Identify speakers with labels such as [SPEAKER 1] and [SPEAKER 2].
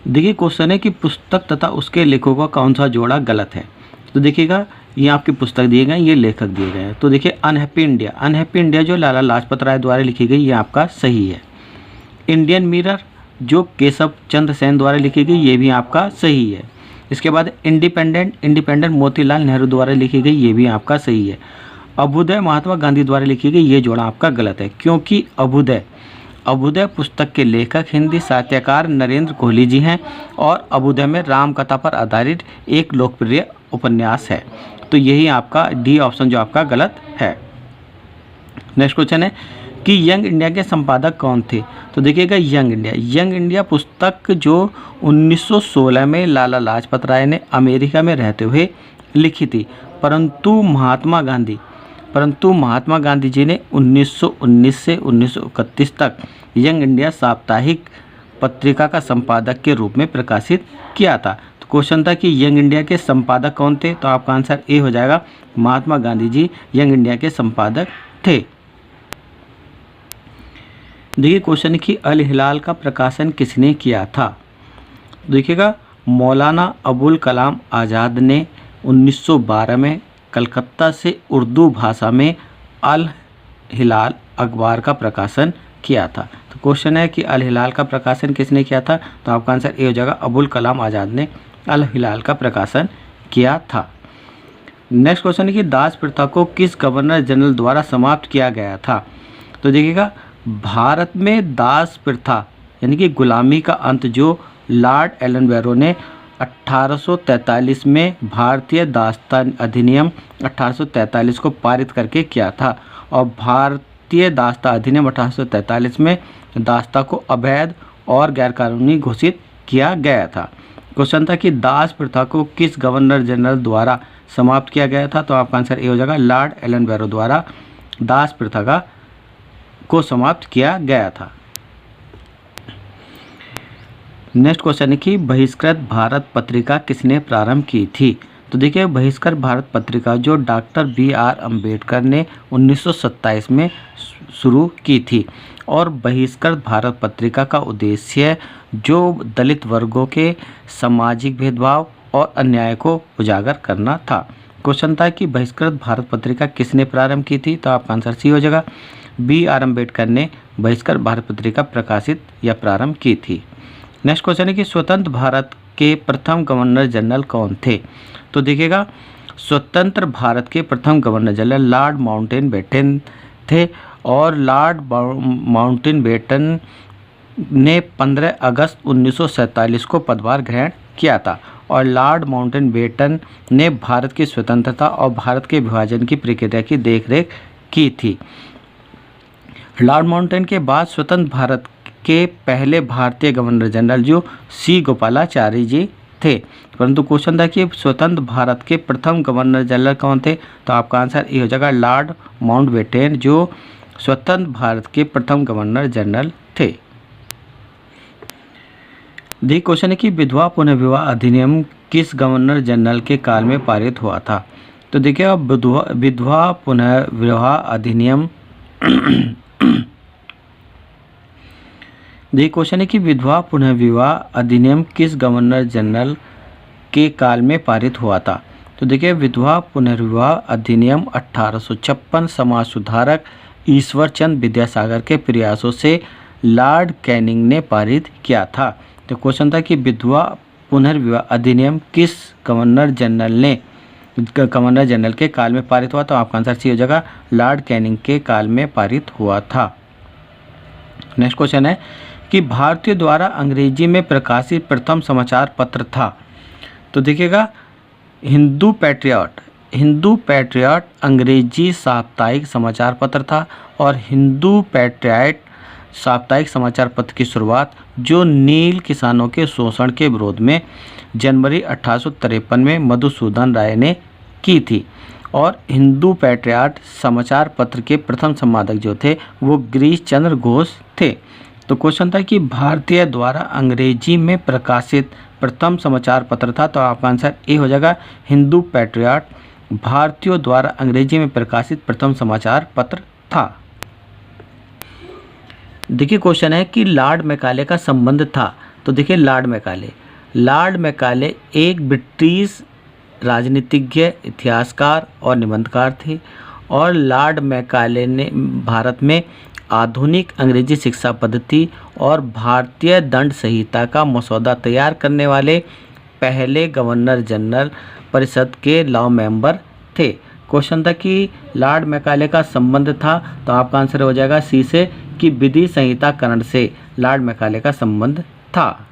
[SPEAKER 1] देखिए क्वेश्चन है कि पुस्तक तथा उसके लेखकों का कौन सा जोड़ा गलत है। तो देखिएगा ये आपकी पुस्तक दिए गए हैं, ये लेखक दिए गए हैं। तो देखिए अनहैप्पी इंडिया जो लाला लाजपत राय द्वारा लिखी गई, ये आपका सही है। इंडियन मिरर जो केशव चंद्र सेन द्वारा लिखी गई, ये भी आपका सही है। इसके बाद इंडिपेंडेंट मोतीलाल नेहरू द्वारा लिखी गई, ये भी आपका सही है। अभ्युदय महात्मा गांधी द्वारा लिखी गई, ये जोड़ा आपका गलत है, क्योंकि अभ्युदय पुस्तक के लेखक हिंदी साहित्यकार नरेंद्र कोहली जी हैं और अभ्युदय में राम कथा पर आधारित एक लोकप्रिय उपन्यास है। तो यही आपका डी ऑप्शन जो आपका गलत है। नेक्स्ट क्वेश्चन है कि यंग इंडिया के संपादक कौन थे। तो देखिएगा यंग इंडिया पुस्तक जो 1916 में लाला लाजपत राय ने अमेरिका में रहते हुए लिखी थी, परंतु महात्मा गांधी जी ने 1919 से 1931 तक यंग इंडिया साप्ताहिक पत्रिका का संपादक के रूप में प्रकाशित किया था। तो क्वेश्चन था कि यंग इंडिया के संपादक कौन थे, तो आपका आंसर ए हो जाएगा, महात्मा गांधी जी यंग इंडिया के संपादक थे। देखिए क्वेश्चन कि अल हिलाल का प्रकाशन किसने किया था। देखिएगा मौलाना अबुल कलाम आज़ाद ने 1912 में कलकत्ता से उर्दू भाषा में अल हिलाल अखबार का प्रकाशन किया था। तो क्वेश्चन है कि अल हिलाल का प्रकाशन किसने किया था, तो आपका आंसर ए हो जाएगा, अबुल कलाम आज़ाद ने अल हिलाल का प्रकाशन किया था। नेक्स्ट क्वेश्चन है कि दास प्रथा को किस गवर्नर जनरल द्वारा समाप्त किया गया था। तो देखिएगा भारत में दास प्रथा यानी कि गुलामी का अंत जो लॉर्ड एलन ने 1843 में भारतीय दास्ता अधिनियम 1843 को पारित करके किया था, और भारतीय दास्ता अधिनियम 1843 में दास्ता को अवैध और गैरकानूनी घोषित किया गया था। क्वेश्चन था कि दास प्रथा को किस गवर्नर जनरल द्वारा समाप्त किया गया था, तो आपका आंसर ए हो जाएगा, लॉर्ड एलन द्वारा दास प्रथा को समाप्त किया गया था। नेक्स्ट क्वेश्चन है कि बहिष्कृत भारत पत्रिका किसने प्रारंभ की थी। तो देखिए बहिष्कृत भारत पत्रिका जो डॉक्टर BR अम्बेडकर ने 1927 में शुरू की थी, और बहिष्कृत भारत पत्रिका का उद्देश्य जो दलित वर्गों के सामाजिक भेदभाव और अन्याय को उजागर करना था। क्वेश्चन था कि बहिष्कृत भारत पत्रिका किसने प्रारंभ की थी, तो आपका आंसर सी हो जाएगा, BR अम्बेडकर ने बहिष्कृत भारत पत्रिका प्रकाशित या प्रारंभ की थी। नेक्स्ट क्वेश्चन है कि स्वतंत्र भारत के प्रथम गवर्नर जनरल कौन थे। तो देखिएगा स्वतंत्र भारत के प्रथम गवर्नर जनरल लॉर्ड माउंटबेटन थे, और लॉर्ड माउंटबेटन ने 15 अगस्त 1947 को पदभार ग्रहण किया था, और लॉर्ड माउंटबेटन ने भारत की स्वतंत्रता और भारत के विभाजन की प्रक्रिया की देखरेख की थी। लॉर्ड माउंटबेटन के बाद स्वतंत्र भारत के पहले भारतीय गवर्नर जनरल जो C गोपालाचारी जी थे। परंतु क्वेश्चन था कि स्वतंत्र भारत के प्रथम गवर्नर जनरल कौन थे, तो आपका आंसर ये हो जाएगा, लॉर्ड माउंटबेटन जो स्वतंत्र भारत के प्रथम गवर्नर जनरल थे। देखिए क्वेश्चन है कि विधवा पुनर्विवाह अधिनियम किस गवर्नर जनरल के काल में पारित हुआ था। तो देखिए अब विधवा पुनर्विवाह अधिनियम देखिए क्वेश्चन है कि विधवा पुनर्विवाह अधिनियम किस गवर्नर जनरल के काल में पारित हुआ था। तो देखिए विधवा पुनर्विवाह अधिनियम 1856 समाज सुधारक ईश्वर चंद्र विद्यासागर के प्रयासों से लॉर्ड कैनिंग ने पारित किया था। तो क्वेश्चन था कि विधवा पुनर्विवाह अधिनियम किस गवर्नर जनरल के काल में पारित हुआ, तो आपका आंसर सी हो जाएगा, लॉर्ड कैनिंग के काल में पारित हुआ था। नेक्स्ट क्वेश्चन है कि भारतीय द्वारा अंग्रेजी में प्रकाशित प्रथम समाचार पत्र था। तो देखिएगा हिंदू पैट्रियट अंग्रेजी साप्ताहिक समाचार पत्र था, और हिंदू पैट्रियट साप्ताहिक समाचार पत्र की शुरुआत जो नील किसानों के शोषण के विरोध में जनवरी 1853 में मधुसूदन राय ने की थी, और हिंदू पैट्रियट समाचार पत्र के प्रथम संपादक जो थे वो गिरीश चंद्र घोष थे। तो क्वेश्चन था कि भारतीय द्वारा अंग्रेजी में प्रकाशित प्रथम समाचार पत्र था, तो आपका आंसर ए हो जाएगा, हिंदू पैट्रियट भारतीयों द्वारा अंग्रेजी में प्रकाशित प्रथम समाचार पत्र था। देखिए क्वेश्चन है कि लॉर्ड मैकाले का संबंध था तो देखिए लॉर्ड मैकाले एक ब्रिटिश राजनीतिज्ञ, इतिहासकार और निबंधकार थे और लॉर्ड मैकाले ने भारत में आधुनिक अंग्रेजी शिक्षा पद्धति और भारतीय दंड संहिता का मसौदा तैयार करने वाले पहले गवर्नर जनरल परिषद के लॉ मेंबर थे। क्वेश्चन था कि लॉर्ड मैकाले का संबंध था, तो आपका आंसर हो जाएगा सी से कि विधि संहिताकरण से लॉर्ड मैकाले का संबंध था।